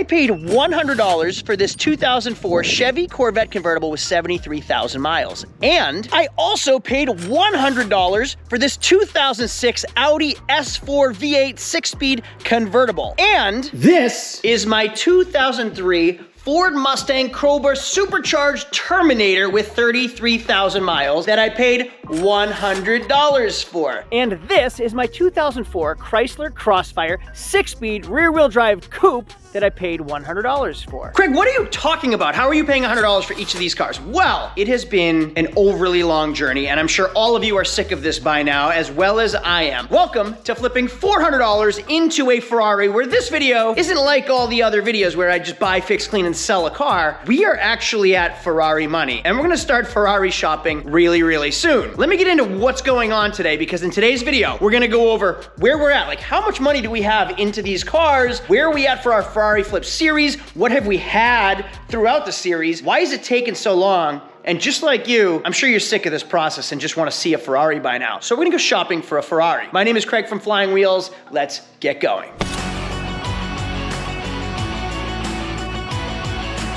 I paid $100 for this 2004 Chevy Corvette convertible with 73,000 miles. And I also paid $100 for this 2006 Audi S4 V8 6-speed convertible. And this is my 2003 Ford Mustang Crowbar Supercharged Terminator with 33,000 miles that I paid $100 for. And this is my 2004 Chrysler Crossfire 6-speed rear-wheel drive coupe that I paid $100 for. Craig, what are you talking about? How are you paying $100 for each of these cars? Well, it has been an overly long journey, and I'm sure all of you are sick of this by now, as well as I am. Welcome to flipping $400 into a Ferrari, where this video isn't like all the other videos where I just buy, fix, clean, and sell a car. We are actually at Ferrari money, and we're gonna start Ferrari shopping really, really soon. Let me get into what's going on today, because in today's video, we're gonna go over where we're at. Like, how much money do we have into these cars? Where are we at for our Ferrari Flip series? What have we had throughout the series? Why is it taking so long? And just like you, I'm sure you're sick of this process and just want to see a Ferrari by now. So we're gonna go shopping for a Ferrari. My name is Craig from Flying Wheels. Let's get going.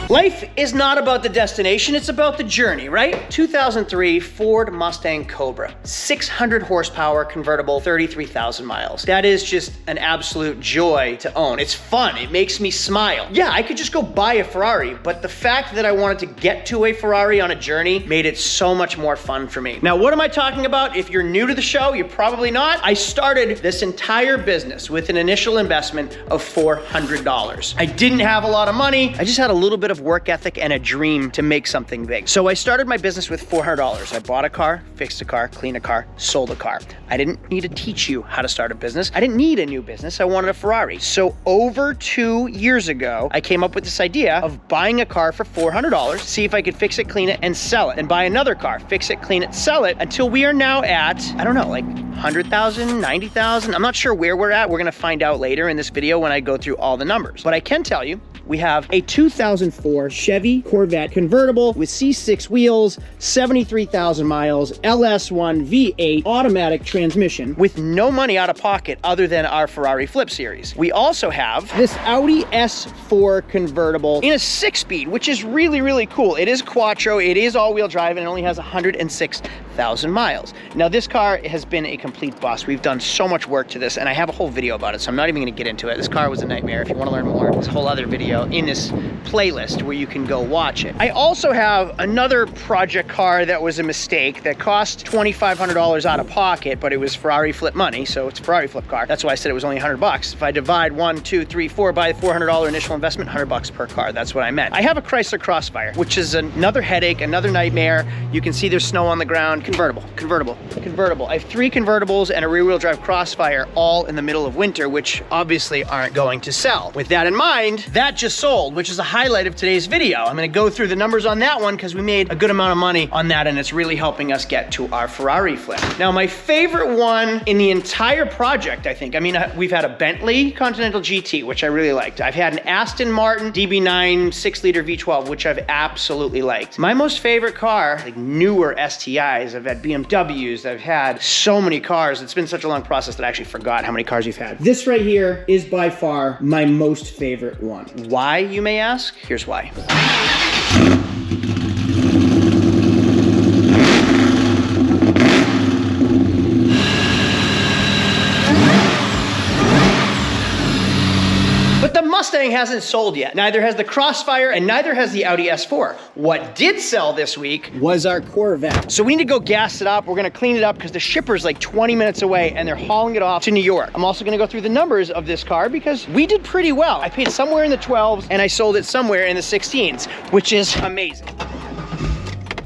Life is not about the destination, it's about the journey, right? 2003 Ford Mustang Cobra, 600 horsepower convertible, 33,000 miles. That is just an absolute joy to own. It's fun, it makes me smile. Yeah, I could just go buy a Ferrari, but the fact that I wanted to get to a Ferrari on a journey made it so much more fun for me. Now, what am I talking about? If you're new to the show, you're probably not. I started this entire business with an initial investment of $400. I didn't have a lot of money, I just had a little bit of work ethic and a dream to make something big. So I started my business with $400. I bought a car, fixed a car, cleaned a car, sold a car. I didn't need to teach you how to start a business. I didn't need a new business. I wanted a Ferrari. So over 2 years ago, I came up with this idea of buying a car for $400, see if I could fix it, clean it, and sell it. And buy another car, fix it, clean it, sell it, until we are now at, I don't know, like 100,000, 90,000. I'm not sure where we're at. We're gonna find out later in this video when I go through all the numbers. But I can tell you, we have a 2004 Chevy Corvette convertible with C6 wheels, 73,000 miles, LS1 V8 automatic transmission with no money out of pocket other than our Ferrari Flip series. We also have this Audi S4 convertible in a 6-speed, which is really, really cool. It is quattro, it is all-wheel drive, and it only has 106,000 miles. Now, this car has been a complete bust. We've done so much work to this, and I have a whole video about it, so I'm not even gonna get into it. This car was a nightmare. If you wanna learn more, there's a whole other video in this playlist where you can go watch it. I also have another project car that was a mistake that cost $2,500 out of pocket, but it was Ferrari Flip money, so it's a Ferrari Flip car. That's why I said it was only 100 bucks. If I divide 1, 2, 3, 4 by the $400 initial investment, 100 bucks per car. That's what I meant. I have a Chrysler Crossfire, which is another headache, another nightmare. You can see there's snow on the ground. Convertible, convertible, convertible. I have 3 convertibles and a rear-wheel drive Crossfire all in the middle of winter, which obviously aren't going to sell. With that in mind, that just sold, which is a highlight of today's video. I'm gonna go through the numbers on that one because we made a good amount of money on that, and it's really helping us get to our Ferrari Flip. Now, my favorite one in the entire project, I think, I mean, we've had a Bentley Continental GT, which I really liked. I've had an Aston Martin DB9 6-liter V12, which I've absolutely liked. My most favorite car, like newer STIs, I've had BMWs, I've had so many cars. It's been such a long process that I actually forgot how many cars you've had. This right here is by far my most favorite one. Why, you may ask? Here's why. But the Mustang hasn't sold yet. Neither has the Crossfire and neither has the Audi S4. What did sell this week was our Corvette. So we need to go gas it up. We're gonna clean it up because the shipper's like 20 minutes away and they're hauling it off to New York. I'm also gonna go through the numbers of this car because we did pretty well. I paid somewhere in the 12s and I sold it somewhere in the 16s, which is amazing.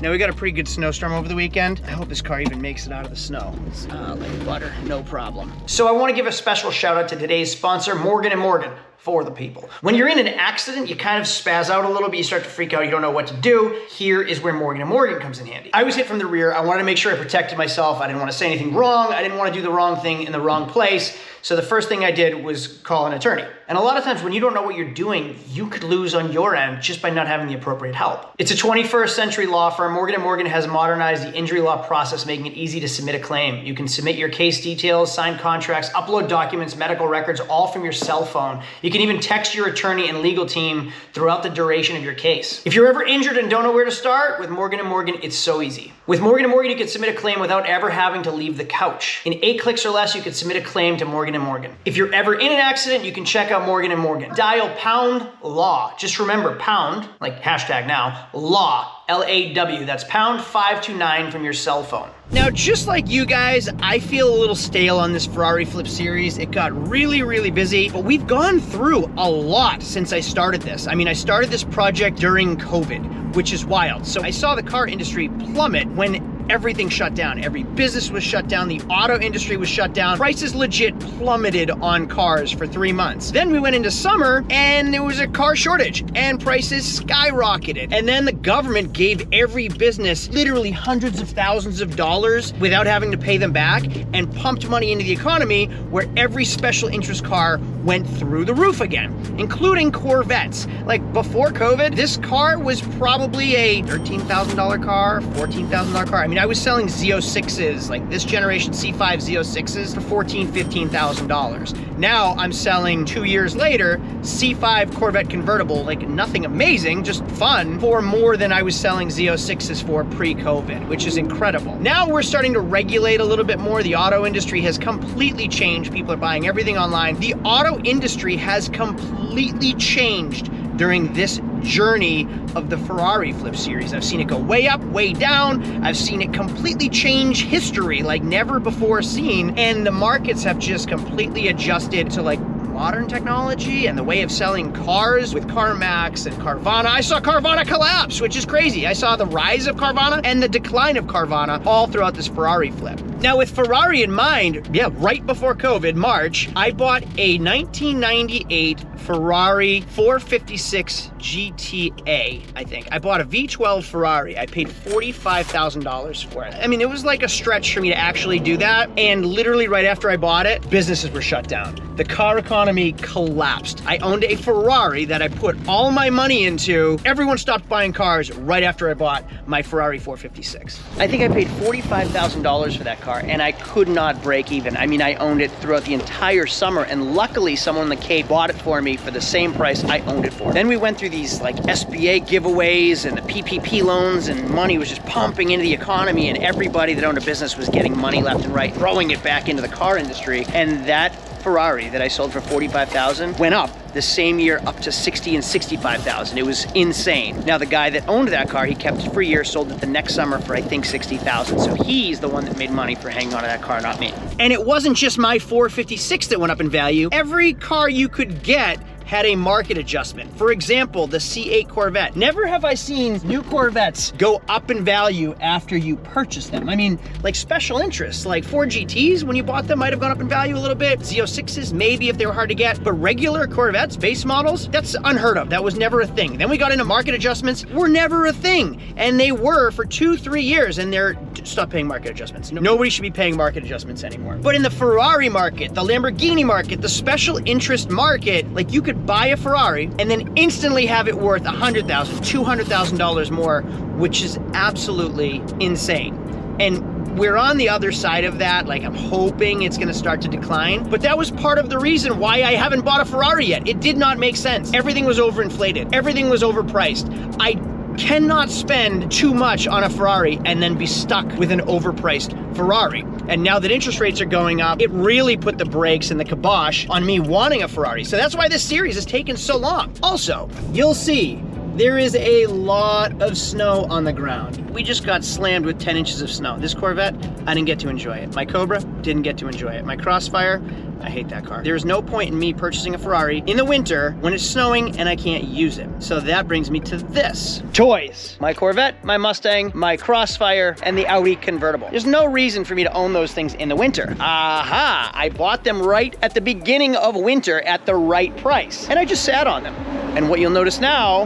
Now, we got a pretty good snowstorm over the weekend. I hope this car even makes it out of the snow. It's like butter, no problem. So I wanna give a special shout out to today's sponsor, Morgan & Morgan. For the people. When you're in an accident, you kind of spaz out a little bit, you start to freak out, you don't know what to do. Here is where Morgan & Morgan comes in handy. I was hit from the rear. I wanted to make sure I protected myself. I didn't want to say anything wrong. I didn't want to do the wrong thing in the wrong place. So the first thing I did was call an attorney. And a lot of times when you don't know what you're doing, you could lose on your end just by not having the appropriate help. It's a 21st century law firm. Morgan & Morgan has modernized the injury law process, making it easy to submit a claim. You can submit your case details, sign contracts, upload documents, medical records, all from your cell phone. You can even text your attorney and legal team throughout the duration of your case. If you're ever injured and don't know where to start, with Morgan & Morgan, it's so easy. With Morgan & Morgan, you can submit a claim without ever having to leave the couch. In 8 clicks or less, you can submit a claim to Morgan & Morgan. If you're ever in an accident, you can check out Morgan & Morgan. Dial pound law. Just remember pound, like hashtag now, law, L-A-W. That's pound 529 from your cell phone. Now, just like you guys, I feel a little stale on this Ferrari Flip series. It got really, really busy, but we've gone through a lot since I started this. I mean, I started this project during COVID, which is wild. So I saw the car industry plummet when everything shut down. Every business was shut down. The auto industry was shut down. Prices legit plummeted on cars for 3 months. Then we went into summer and there was a car shortage and prices skyrocketed. And then the government gave every business literally hundreds of thousands of dollars without having to pay them back and pumped money into the economy, where every special interest car went through the roof again, including Corvettes. Like before COVID, this car was probably a $13,000 car, $14,000 car. I mean, I was selling Z06s, like this generation C5 Z06s for $14,000, $15,000. Now I'm selling 2 years later, C5 Corvette convertible, like nothing amazing, just fun, for more than I was selling Z06s for pre-COVID, which is incredible. Now we're starting to regulate a little bit more. The auto industry has completely changed. People are buying everything online. The auto industry has completely changed during this journey of the Ferrari Flip series. I've seen it go way up, way down. I've seen it completely change history like never before seen. And the markets have just completely adjusted to like modern technology and the way of selling cars with CarMax and Carvana. I saw Carvana collapse, which is crazy. I saw the rise of Carvana and the decline of Carvana all throughout this Ferrari Flip. Now with Ferrari in mind, yeah, right before COVID, March, I bought a 1998 Ferrari 456 GTA, I think. I bought a V12 Ferrari. I paid $45,000 for it. I mean, it was like a stretch for me to actually do that. And literally right after I bought it, businesses were shut down. The car economy collapsed. I owned a Ferrari that I put all my money into. Everyone stopped buying cars right after I bought my Ferrari 456. I think I paid $45,000 for that car and I could not break even. I mean, I owned it throughout the entire summer, and luckily someone in the Cape bought it for me for the same price I owned it for. Then we went through these like SBA giveaways and the PPP loans, and money was just pumping into the economy, and everybody that owned a business was getting money left and right, throwing it back into the car industry. And that Ferrari that I sold for $45,000 went up the same year up to $60,000 and $65,000. It was insane. Now the guy that owned that car, he kept it for a year, sold it the next summer for I think $60,000. So he's the one that made money for hanging on to that car, not me. And it wasn't just my 456 that went up in value. Every car you could get had a market adjustment. For example, the C8 Corvette. Never have I seen new Corvettes go up in value after you purchase them. I mean, like special interests, like Ford GTs, when you bought them, might have gone up in value a little bit. Z06s, maybe if they were hard to get, but regular Corvettes, base models, that's unheard of. That was never a thing. Then we got into market adjustments, were never a thing. And they were for 2-3 years, and they're, stop paying market adjustments. Nobody should be paying market adjustments anymore. But in the Ferrari market, the Lamborghini market, the special interest market, like you could buy a Ferrari and then instantly have it worth $100,000, $200,000 more, which is absolutely insane. And we're on the other side of that. Like, I'm hoping it's gonna start to decline, but that was part of the reason why I haven't bought a Ferrari yet. It did not make sense. Everything was overinflated. Everything was overpriced. I cannot spend too much on a Ferrari and then be stuck with an overpriced Ferrari. And now that interest rates are going up, it really put the brakes and the kibosh on me wanting a Ferrari. So that's why this series has taken so long. Also, you'll see there is a lot of snow on the ground. We just got slammed with 10 inches of snow. This Corvette, I didn't get to enjoy it. My Cobra, didn't get to enjoy it. My Crossfire, I hate that car. There's no point in me purchasing a Ferrari in the winter when it's snowing and I can't use it. So that brings me to this. Toys. My Corvette, my Mustang, my Crossfire, and the Audi convertible. There's no reason for me to own those things in the winter. Aha! I bought them right at the beginning of winter at the right price. And I just sat on them. And what you'll notice now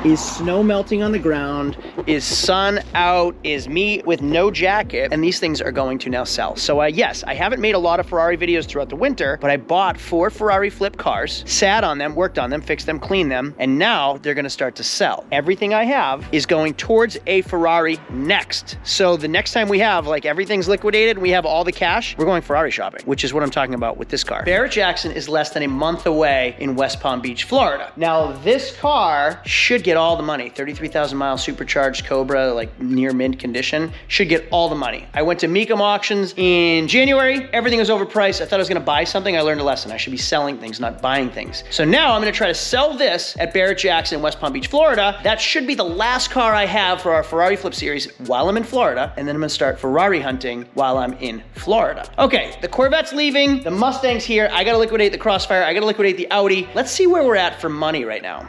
is snow melting on the ground, is sun out, is me with no jacket, and these things are going to now sell. So yes, I haven't made a lot of Ferrari videos throughout the winter, but I bought 4 Ferrari flip cars, sat on them, worked on them, fixed them, cleaned them, and now they're gonna start to sell. Everything I have is going towards a Ferrari next. So the next time we have, like, everything's liquidated, we have all the cash, we're going Ferrari shopping, which is what I'm talking about with this car. Barrett-Jackson is less than a month away in West Palm Beach, Florida. Now, this car should get all the money. 33,000 mile supercharged Cobra, like near mint condition, should get all the money. I went to Mecum Auctions in January. Everything was overpriced. I thought I was gonna buy something. I learned a lesson. I should be selling things, not buying things. So now I'm gonna try to sell this at Barrett-Jackson in West Palm Beach, Florida. That should be the last car I have for our Ferrari Flip series while I'm in Florida, and then I'm gonna start Ferrari hunting while I'm in Florida. Okay, the Corvette's leaving, the Mustang's here. I gotta liquidate the Crossfire. I gotta liquidate the Audi. Let's see where we're at for money right now.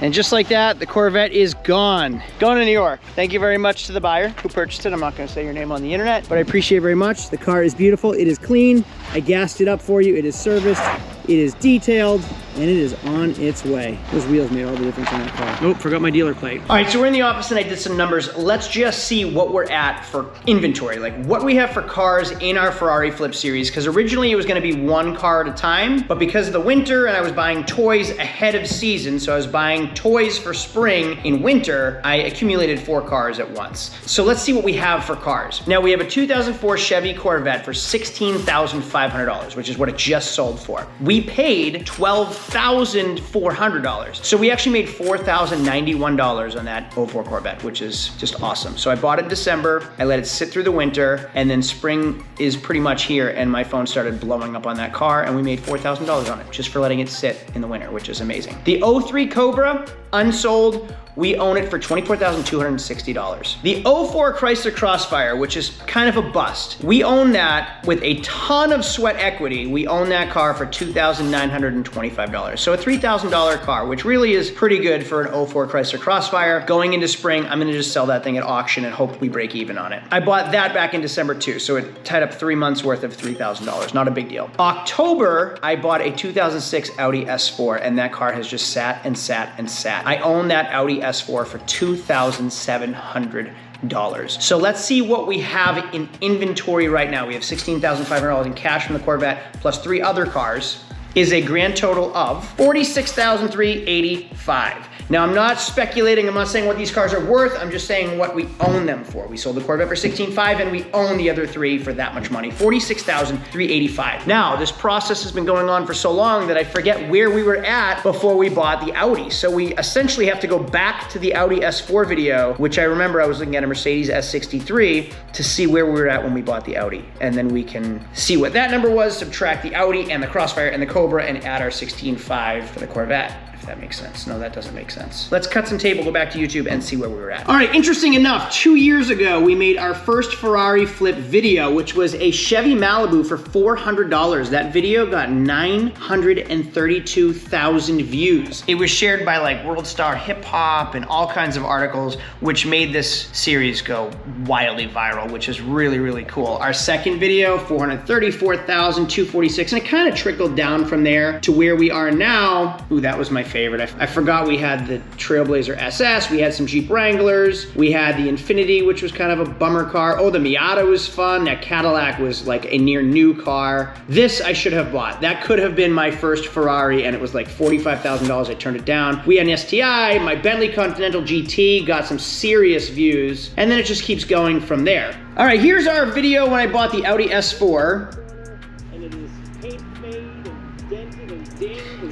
And just like that, the Corvette is gone. Going to New York. Thank you very much to the buyer who purchased it. I'm not gonna say your name on the internet, but I appreciate it very much. The car is beautiful, it is clean. I gassed it up for you, it is serviced, it is detailed, and it is on its way. Those wheels made all the difference in that car. Oh, forgot my dealer plate. All right, so we're in the office and I did some numbers. Let's just see what we're at for inventory, like what we have for cars in our Ferrari Flip series, because originally it was gonna be 1 car at a time, but because of the winter and I was buying toys ahead of season, so I was buying toys for spring in winter, I accumulated 4 cars at once. So let's see what we have for cars. Now we have a 2004 Chevy Corvette for $16,500, which is what it just sold for. We paid $12,400. So we actually made $4,091 on that 04 Corvette, which is just awesome. So I bought it in December, I let it sit through the winter, and then spring is pretty much here, and my phone started blowing up on that car, and we made $4,000 on it just for letting it sit in the winter, which is amazing. The 03 Cobra, unsold, we own it for $24,260. The 04 Chrysler Crossfire, which is kind of a bust, we own that with a ton of sweat equity. We own that car for $2,925. So a $3,000 car, which really is pretty good for an 04 Chrysler Crossfire. Going into spring, I'm gonna just sell that thing at auction and hope we break even on it. I bought that back in December too, so it tied up 3 months worth of $3,000, not a big deal. October, I bought a 2006 Audi S4, and that car has just sat and sat and sat. I own that Audi S4 for $2,700. So let's see what we have in inventory right now. We have $16,500 in cash from the Corvette plus 3 other cars, is a grand total of $46,385. Now, I'm not speculating, I'm not saying what these cars are worth, I'm just saying what we own them for. We sold the Corvette for $16,500 and we own the other 3 for that much money, $46,385. Now, this process has been going on for so long that I forget where we were at before we bought the Audi. So we essentially have to go back to the Audi S4 video, which I remember I was looking at a Mercedes S63 to see where we were at when we bought the Audi. And then we can see what that number was, subtract the Audi and the Crossfire and the Cobra and add our $16,500 for the Corvette. If that makes sense. No, that doesn't make sense. Let's cut some tape, we'll go back to YouTube and see where we were at. All right, interesting enough, 2 years ago, we made our first Ferrari Flip video, which was a Chevy Malibu for $400. That video got 932,000 views. It was shared by like World Star Hip Hop and all kinds of articles, which made this series go wildly viral, which is really, really cool. Our second video, 434,246, and it kind of trickled down from there to where we are now. Ooh, that was my favorite. I forgot we had the Trailblazer SS, we had some Jeep Wranglers, we had the Infiniti, which was kind of a bummer car. Oh, the Miata was fun. That Cadillac was like a near new car. This I should have bought. That could have been my first Ferrari, and it was like $45,000. I turned it down. We had an STI, my Bentley Continental GT got some serious views, and then it just keeps going from there. All right, here's our video when I bought the Audi S4.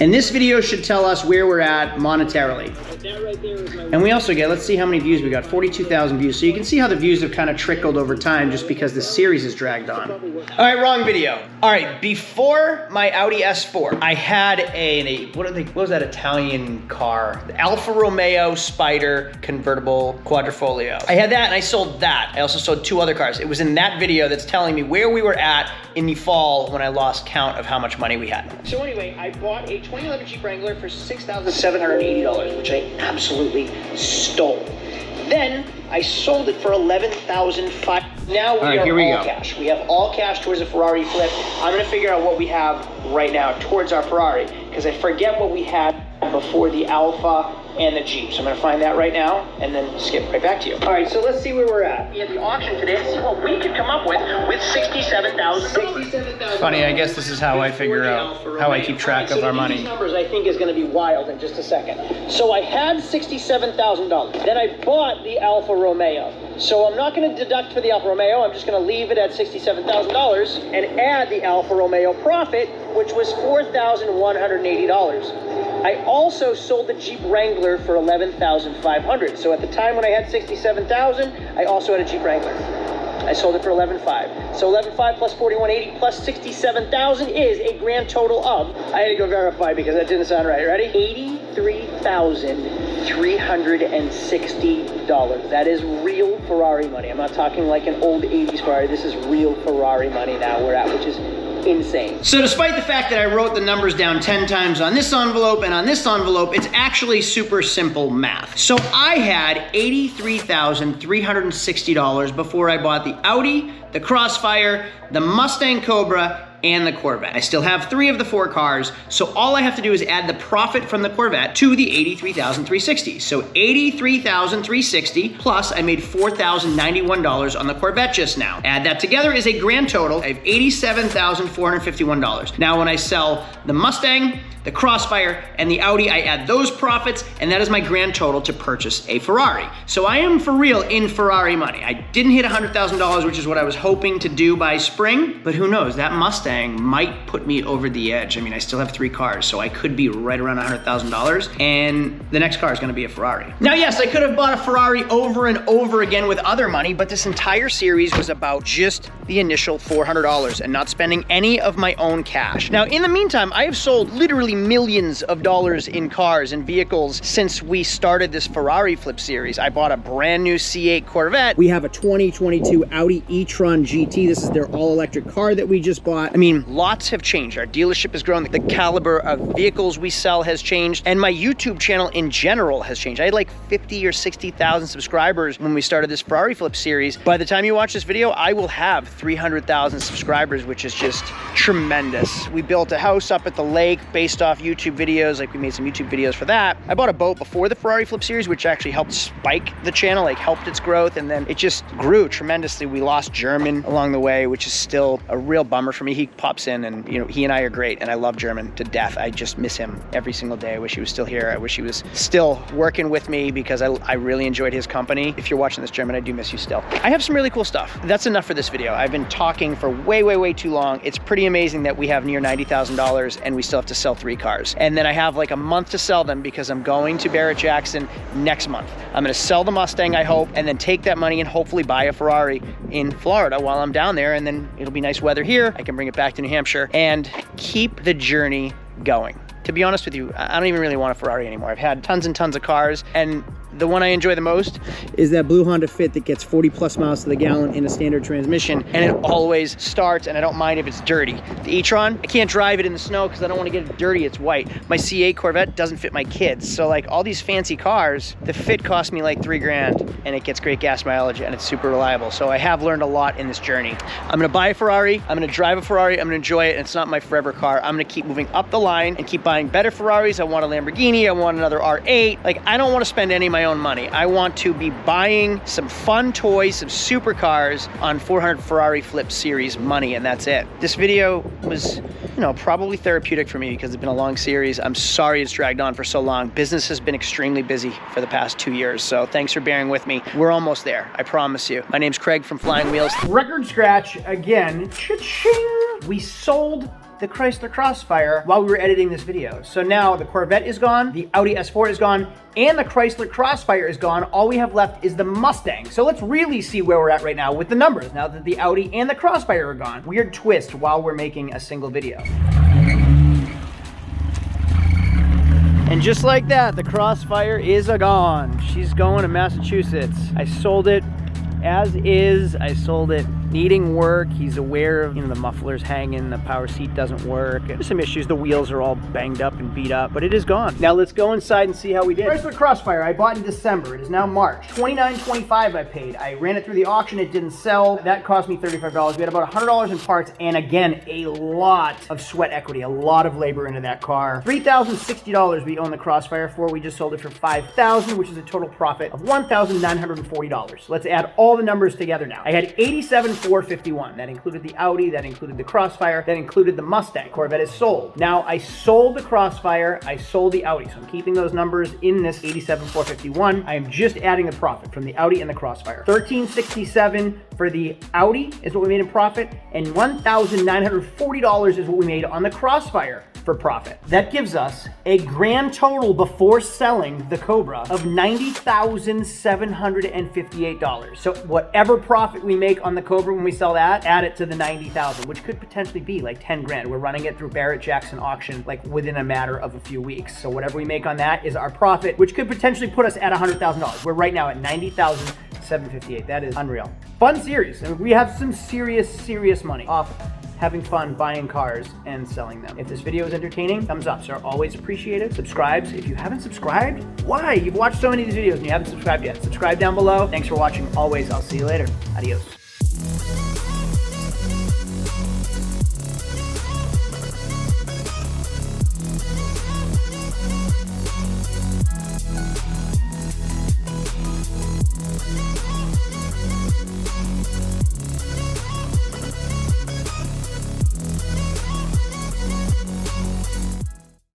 And this video should tell us where we're at monetarily. And we also get, let's see how many views we got, 42,000 views. So you can see how the views have kind of trickled over time just because the series is dragged on. All right, wrong video. All right, before my Audi S4, I had what was that Italian car? The Alfa Romeo Spider convertible quadrifoglio. I had that and I sold that. I also sold 2 other cars. It was in that video that's telling me where we were at in the fall when I lost count of how much money we had. So anyway, I bought a 2011 Jeep Wrangler for $6,780, which I absolutely stole. Then I sold it for $11,500. Now we are all cash. We have all cash towards a Ferrari Flip. I'm gonna figure out what we have right now towards our Ferrari, because I forget what we had before the Alpha and the Jeep. So I'm gonna find that right now and then skip right back to you. All right, so let's see where we're at. We had the auction today and see what we could come up with $67,000. Funny, I guess this is how I figure out how I keep track of our money. These numbers I think is gonna be wild in just a second. So I had $67,000. Then I bought the Alfa Romeo. So I'm not gonna deduct for the Alfa Romeo, I'm just gonna leave it at $67,000 and add the Alfa Romeo profit, which was $4,180. I also sold the Jeep Wrangler for $11,500. So at the time when I had $67,000, I also had a Jeep Wrangler. I sold it for $11,500. So $11,500 plus $4,180 plus $67,000 is a grand total of, I had to go verify because that didn't sound right. Ready? $83,360. That is real Ferrari money. I'm not talking like an old 80s Ferrari. This is real Ferrari money now we're at, which is insane. So despite the fact that I wrote the numbers down 10 times on this envelope and on this envelope, it's actually super simple math. So I had $83,360 before I bought the Audi, the Crossfire, the Mustang Cobra, and the Corvette. I still have 3 of the 4 cars, so all I have to do is add the profit from the Corvette to the $83,360. So $83,360 plus I made $4,091 on the Corvette just now. Add that together is a grand total of $87,451. Now when I sell the Mustang, the Crossfire, and the Audi, I add those profits, and that is my grand total to purchase a Ferrari. So I am for real in Ferrari money. I didn't hit $100,000, which is what I was hoping to do by spring, but who knows, that Mustang might put me over the edge. I mean, I still have 3 cars, so I could be right around $100,000, and the next car is gonna be a Ferrari. Now, yes, I could have bought a Ferrari over and over again with other money, but this entire series was about just the initial $400 and not spending any of my own cash. Now, in the meantime, I have sold literally millions of dollars in cars and vehicles since we started this Ferrari flip series. I bought a brand new C8 Corvette. We have a 2022 Audi e-tron GT. This is their all-electric car that we just bought. I mean, lots have changed. Our dealership has grown. The caliber of vehicles we sell has changed. And my YouTube channel in general has changed. I had like 50 or 60,000 subscribers when we started this Ferrari flip series. By the time you watch this video, I will have 300,000 subscribers, which is just tremendous. We built a house up at the lake based off YouTube videos. Like, we made some YouTube videos for that. I bought a boat before the Ferrari flip series, which actually helped spike the channel, like helped its growth, and then it just grew tremendously. We lost German along the way, which is still a real bummer for me. He pops in and, you know, he and I are great, and I love German to death. I just miss him every single day. I wish he was still here. I wish he was still working with me because I really enjoyed his company. If you're watching this, German, I do miss you still. I have some really cool stuff. That's enough for this video. I've been talking for way too long. It's pretty amazing that we have near $90,000 and we still have to sell 3 cars. And then I have like a month to sell them because I'm going to Barrett-Jackson next month. I'm gonna sell the Mustang, I hope, and then take that money and hopefully buy a Ferrari in Florida while I'm down there, and then it'll be nice weather here. I can bring it back to New Hampshire and keep the journey going. To be honest with you, I don't even really want a Ferrari anymore. I've had tons and tons of cars, and the one I enjoy the most is that blue Honda Fit that gets 40+ miles to the gallon in a standard transmission, and it always starts, and I don't mind if it's dirty. The e-tron, I can't drive it in the snow because I don't want to get it dirty, it's white. My C8 Corvette doesn't fit my kids, so like all these fancy cars, the Fit cost me like $3 grand, and it gets great gas mileage, and it's super reliable. So I have learned a lot in this journey. I'm gonna buy a Ferrari, I'm gonna drive a Ferrari, I'm gonna enjoy it, and it's not my forever car. I'm gonna keep moving up the line and keep buying better Ferraris. I want a Lamborghini, I want another R8. Like, I don't want to spend any of my own money. I want to be buying some fun toys, some supercars on 400 Ferrari Flip Series money, and that's it. This video was, you know, probably therapeutic for me because it's been a long series. I'm sorry it's dragged on for so long. Business has been extremely busy for the past 2 years, so thanks for bearing with me. We're almost there, I promise you. My name's Craig from Flying Wheels. Record scratch again. Cha-ching! We sold the Chrysler Crossfire while we were editing this video. So now the Corvette is gone, the Audi S4 is gone, and the Chrysler Crossfire is gone. All we have left is the Mustang. So let's really see where we're at right now with the numbers, now that the Audi and the Crossfire are gone. Weird twist while we're making a single video. And just like that, the Crossfire is gone. She's going to Massachusetts. I sold it as is. I sold it needing work. He's aware of, the muffler's hanging, the power seat doesn't work. There's some issues. The wheels are all banged up and beat up, but it is gone. Now let's go inside and see how we did. Price for the Crossfire, I bought in December. It is now March. $29.25 I paid. I ran it through the auction. It didn't sell. That cost me $35. We had about $100 in parts, and again, a lot of sweat equity, a lot of labor into that car. $3,060 we own the Crossfire for. We just sold it for $5,000, which is a total profit of $1,940. Let's add all the numbers together now. I had $87,451. That included the Audi, that included the Crossfire, that included the Mustang. Corvette is sold. Now I sold the Crossfire, I sold the Audi, so I'm keeping those numbers in this $87,451. I am just adding the profit from the Audi and the Crossfire. $1,367 for the Audi is what we made in profit, and $1,940 is what we made on the Crossfire for profit. That gives us a grand total before selling the Cobra of $90,758. So whatever profit we make on the Cobra when we sell that, add it to the $90,000, which could potentially be like 10 grand. We're running it through Barrett-Jackson auction like within a matter of a few weeks. So whatever we make on that is our profit, which could potentially put us at $100,000. We're right now at $90,758. That is unreal. Fun series. And we have some serious money off having fun buying cars and selling them. If this video is entertaining, thumbs ups are always appreciated. Subscribes if you haven't subscribed. Why? You've watched so many of these videos and you haven't subscribed yet. Subscribe down below. Thanks for watching always. I'll see you later. Adios.